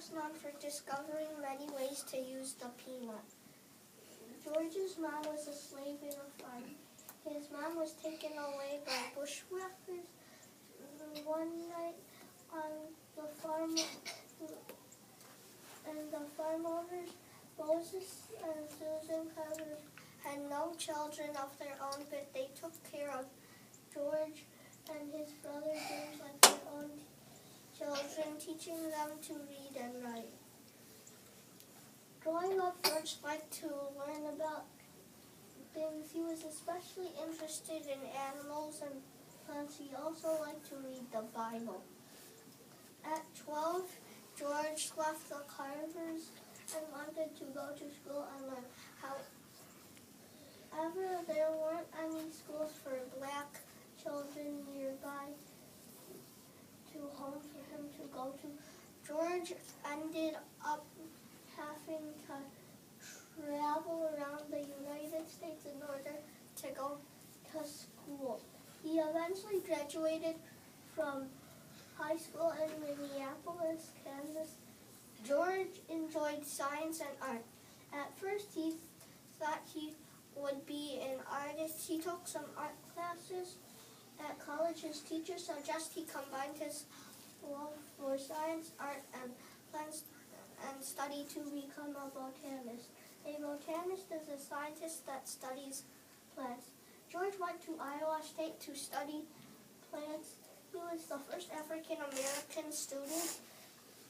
best known for discovering many ways to use the peanut. George's mom was a slave in a farm. His mom was taken away by bushwhackers one night on the farm, and the farm owners, Moses and Susan Carver, had no children of their own, but they took care of George and his brother James like their own children, teaching them to read and write. Growing up, George liked to learn about things. He was especially interested in animals and plants. He also liked to read the Bible. At 12, George left the Carvers and wanted to go to school and learn. However, there weren't any schools for black children nearby to home for him to go to. George ended up having to travel around the United States in order to go to school. He eventually graduated from high school in Minneapolis, Kansas. George enjoyed science and art. At first, he thought he would be an artist. He took some art classes at college. His teacher suggested he combine his love for science, art, and plants and study to become a botanist. A botanist is a scientist that studies plants. George went to Iowa State to study plants. He was the first African American student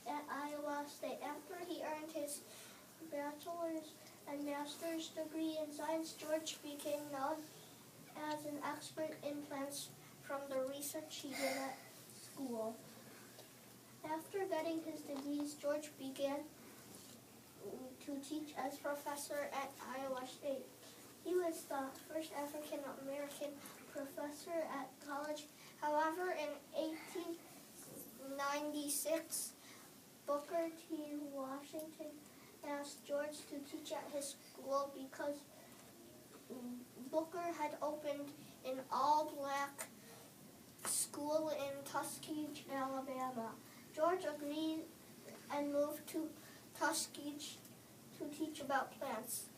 at Iowa State. After he earned his bachelor's and master's degree in science, George became known as an expert in plants from the research he did at school. After getting his degrees, George began to teach as professor at Iowa State. He was the first African American professor at college. However, in 1896, Booker T. Washington asked George to teach at his school because Booker had opened an all-black school in Tuskegee, Alabama. George agreed and moved to Tuskegee to teach about plants.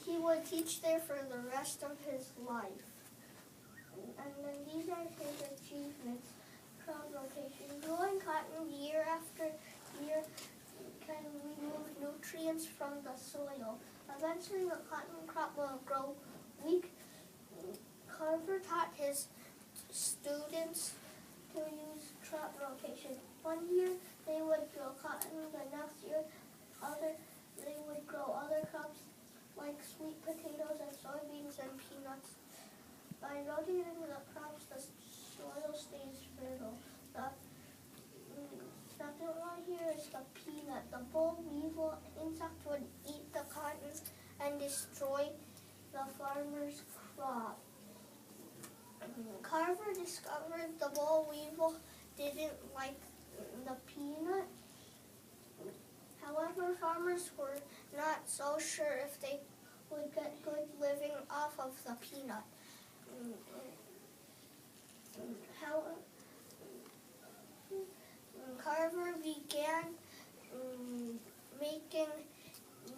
He would teach there for the rest of his life. And then these are his achievements. Crop rotation. Growing cotton year after year can remove nutrients from the soil. Eventually, the cotton crop will grow weak. Carver taught his students to use crop rotation. One year, they would grow cotton. The next year, they would grow other crops like sweet potatoes and soybeans and peanuts. By rotating the crops, the soil stays fertile. The second one here is the peanut. The boll weevil insect would eat the cotton and destroy the farmer's crop. Carver discovered the boll weevil didn't like the peanut. However, farmers were not so sure if they would get good living off of the peanut. Carver began making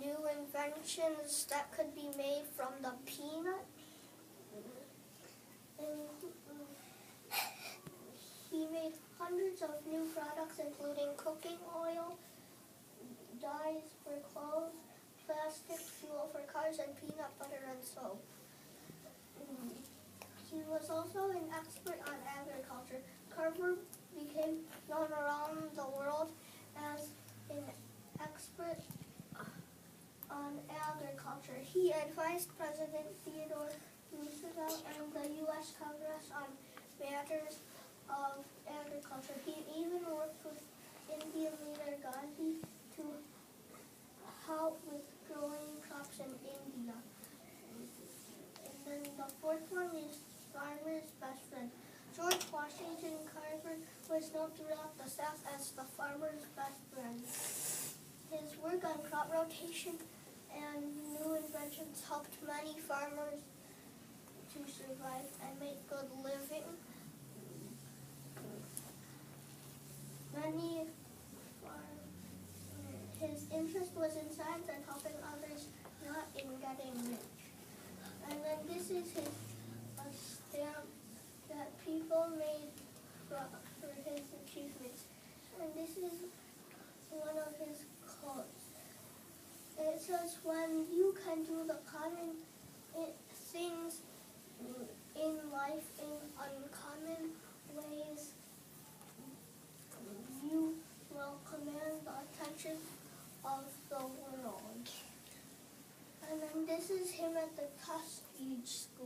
new inventions that could be made from the peanut. He made hundreds of new products, including cooking oil, dyes for clothes, plastic, fuel for cars, and peanut butter and soap. He was also an expert on agriculture. Carver became known around the world as an expert on agriculture. He advised President Theodore Roosevelt and the U.S. Congress on matters of agriculture. He even worked with Indian leader Gandhi to help with growing crops in India. And then the fourth one is farmer's best friend. George Washington Carver was known throughout the South as the farmer's best friend. His work on crop rotation and new inventions helped many farmers to survive and make good living. Many interest was in science and helping others, not in getting rich. And then this is his stamp that people made for his achievements. And this is one of his quotes. It says, when you can do the common things in life in uncommon ways, you will command the attention of the world. And then this is him at the Tuskegee School.